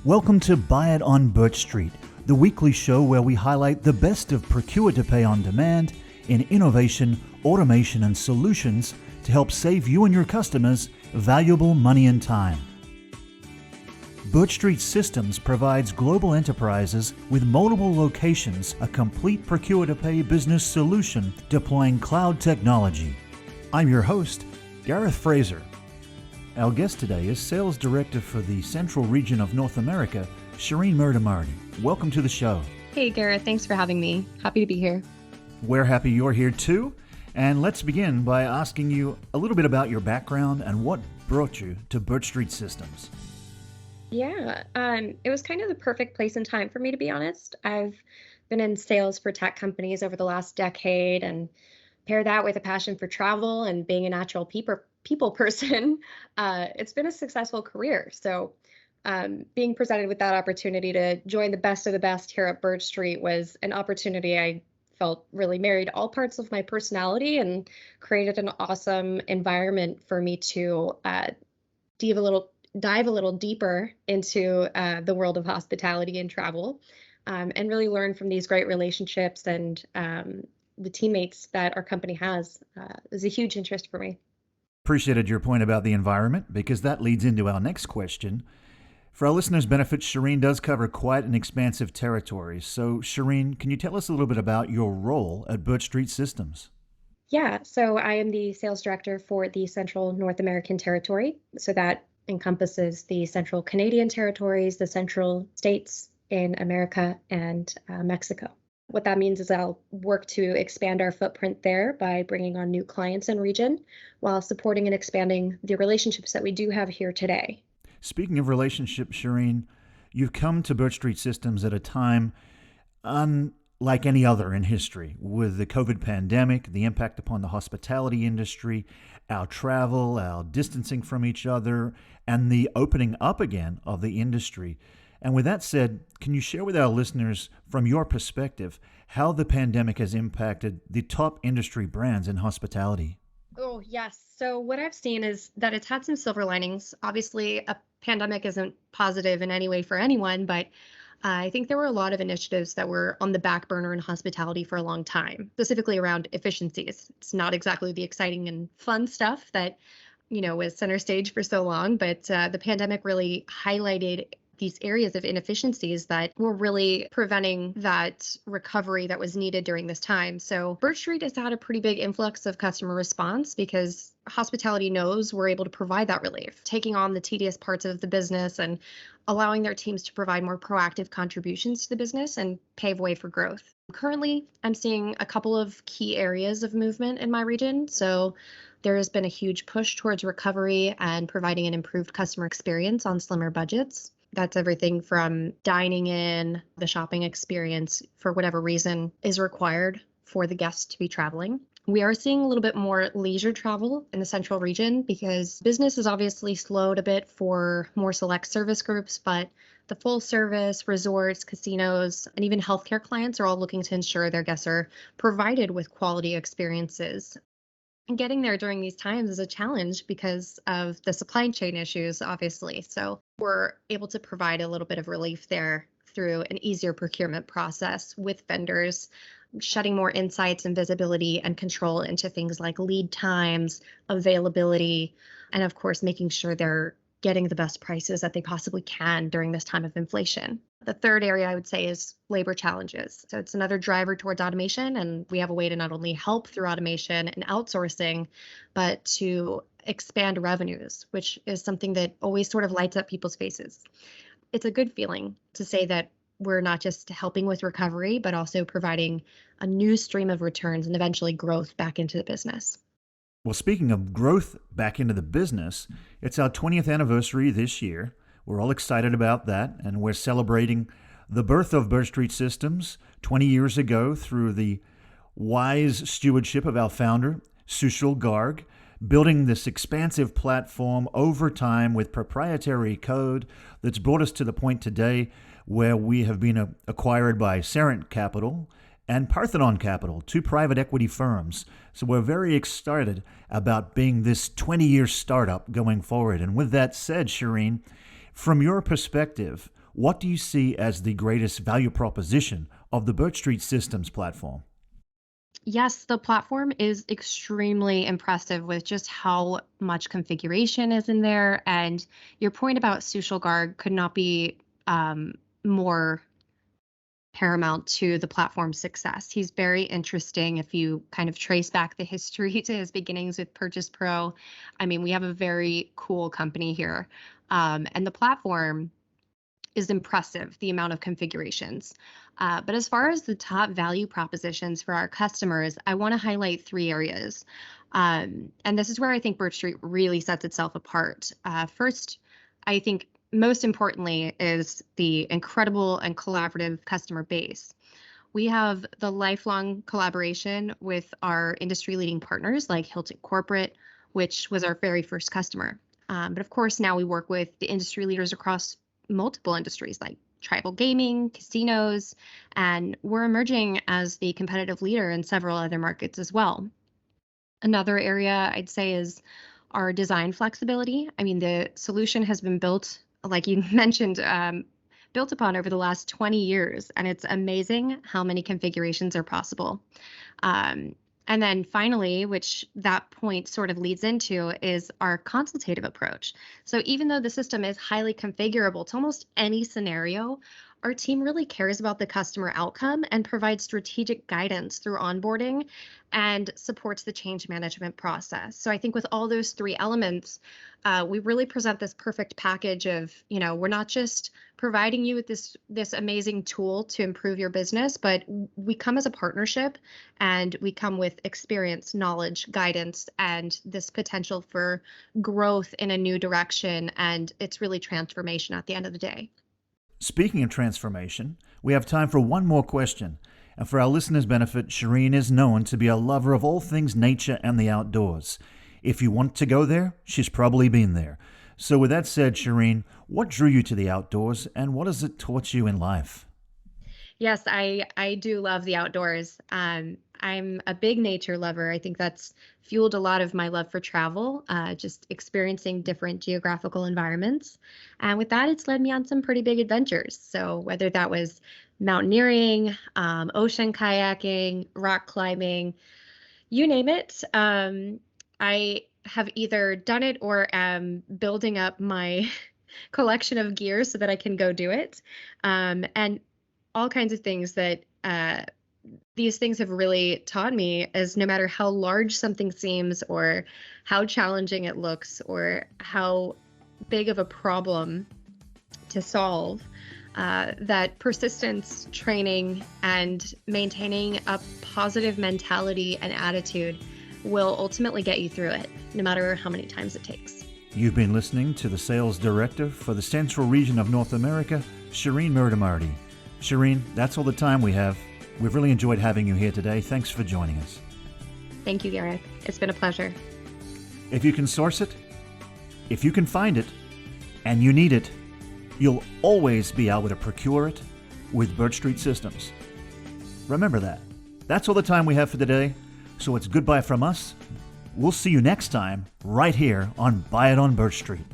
Welcome to Buy It on BirchStreet, the weekly show where we highlight the best of procure-to-pay on demand in innovation, automation, and solutions to help save you and your customers valuable money and time. BirchStreet Systems provides global enterprises with multiple locations a complete procure-to-pay business solution deploying cloud technology. I'm your host, Gareth Fraser. Our guest today is Sales Director for the Central Region of North America, Shirin Mirdamadi. Welcome to the show. Hey Gareth, thanks for having me. Happy to be here. We're happy you're here too. And let's begin by asking you a little bit about your background and what brought you to BirchStreet Systems. Yeah, it was kind of the perfect place and time for me, to be honest. I've been in sales for tech companies over the last decade, and pair that with a passion for travel and being a natural people person, it's been a successful career. So being presented with that opportunity to join the best of the best here at BirchStreet was an opportunity I felt really married all parts of my personality and created an awesome environment for me to dive a little deeper into the world of hospitality and travel, and really learn from these great relationships and the teammates that our company has. Is a huge interest for me. Appreciated your point about the environment, because that leads into our next question. For our listeners' benefit, Shirin does cover quite an expansive territory. So, Shirin, can you tell us a little bit about your role at BirchStreet Systems? Yeah, so I am the sales director for the Central North American territory. So that encompasses the Central Canadian territories, the Central States in America, and Mexico. What that means is I'll work to expand our footprint there by bringing on new clients in region while supporting and expanding the relationships that we do have here today. Speaking of relationships, Shirin, you've come to BirchStreet Systems at a time unlike any other in history, with the COVID pandemic, the impact upon the hospitality industry, our travel, our distancing from each other, and the opening up again of the industry. And with that said, can you share with our listeners, from your perspective, how the pandemic has impacted the top industry brands in hospitality? Oh, yes. So what I've seen is that it's had some silver linings. Obviously, a pandemic isn't positive in any way for anyone, but I think there were a lot of initiatives that were on the back burner in hospitality for a long time, specifically around efficiencies. It's not exactly the exciting and fun stuff that, was center stage for so long, but the pandemic really highlighted these areas of inefficiencies that were really preventing that recovery that was needed during this time. So BirchStreet has had a pretty big influx of customer response because hospitality knows we're able to provide that relief, taking on the tedious parts of the business and allowing their teams to provide more proactive contributions to the business and pave way for growth. Currently, I'm seeing a couple of key areas of movement in my region. So there has been a huge push towards recovery and providing an improved customer experience on slimmer budgets. That's everything from dining in, the shopping experience, for whatever reason, is required for the guests to be traveling. We are seeing a little bit more leisure travel in the central region because business is obviously slowed a bit for more select service groups, but the full service, resorts, casinos, and even healthcare clients are all looking to ensure their guests are provided with quality experiences. And getting there during these times is a challenge because of the supply chain issues, obviously. So we're able to provide a little bit of relief there through an easier procurement process with vendors, shedding more insights and visibility and control into things like lead times, availability, and of course, making sure they're getting the best prices that they possibly can during this time of inflation. The third area I would say is labor challenges. So it's another driver towards automation, and we have a way to not only help through automation and outsourcing, but to expand revenues, which is something that always sort of lights up people's faces. It's a good feeling to say that we're not just helping with recovery, but also providing a new stream of returns and eventually growth back into the business. Well, speaking of growth back into the business, it's our 20th anniversary this year. We're all excited about that, and we're celebrating the birth of BirchStreet Systems 20 years ago through the wise stewardship of our founder, Sushil Garg, building this expansive platform over time with proprietary code that's brought us to the point today where we have been acquired by Serent Capital and Parthenon Capital, two private equity firms. So we're very excited about being this 20-year startup going forward. And with that said, Shirin, from your perspective, what do you see as the greatest value proposition of the BirchStreet Systems platform? Yes, the platform is extremely impressive with just how much configuration is in there. And your point about Social Guard could not be more paramount to the platform's success. He's very interesting if you kind of trace back the history to his beginnings with Purchase Pro. I mean, we have a very cool company here. And the platform is impressive, the amount of configurations. But as far as the top value propositions for our customers, I want to highlight three areas. And this is where I think BirchStreet really sets itself apart. First, I think most importantly is the incredible and collaborative customer base. We have the lifelong collaboration with our industry leading partners like Hilton Corporate, which was our very first customer. But of course, now we work with the industry leaders across multiple industries like tribal gaming, casinos, and we're emerging as the competitive leader in several other markets as well. Another area I'd say is our design flexibility. I mean, the solution has been built, like you mentioned, built upon over the last 20 years, and it's amazing how many configurations are possible. And then finally, which that point sort of leads into, is our consultative approach. So even though the system is highly configurable to almost any scenario, our team really cares about the customer outcome and provides strategic guidance through onboarding and supports the change management process. So I think with all those three elements, we really present this perfect package of, we're not just providing you with this amazing tool to improve your business, but we come as a partnership and we come with experience, knowledge, guidance, and this potential for growth in a new direction. And it's really transformation at the end of the day. Speaking of transformation, we have time for one more question. And for our listeners' benefit, Shirin is known to be a lover of all things nature and the outdoors. If you want to go there, she's probably been there. So with that said, Shirin, what drew you to the outdoors and what has it taught you in life? Yes, I do love the outdoors. I'm a big nature lover. I think that's fueled a lot of my love for travel, just experiencing different geographical environments. And with that, it's led me on some pretty big adventures. So whether that was mountaineering, ocean kayaking, rock climbing, you name it, I have either done it or am building up my collection of gear so that I can go do it. And all kinds of things that these things have really taught me is no matter how large something seems or how challenging it looks or how big of a problem to solve, that persistence, training, and maintaining a positive mentality and attitude will ultimately get you through it, no matter how many times it takes. You've been listening to the Sales Director for the Central Region of North America, Shirin Mirdamadi. Shirin, that's all the time we have. We've really enjoyed having you here today. Thanks for joining us. Thank you, Gareth. It's been a pleasure. If you can source it, if you can find it, and you need it, you'll always be able to procure it with BirchStreet Systems. Remember that. That's all the time we have for today. So it's goodbye from us. We'll see you next time right here on Buy It on BirchStreet.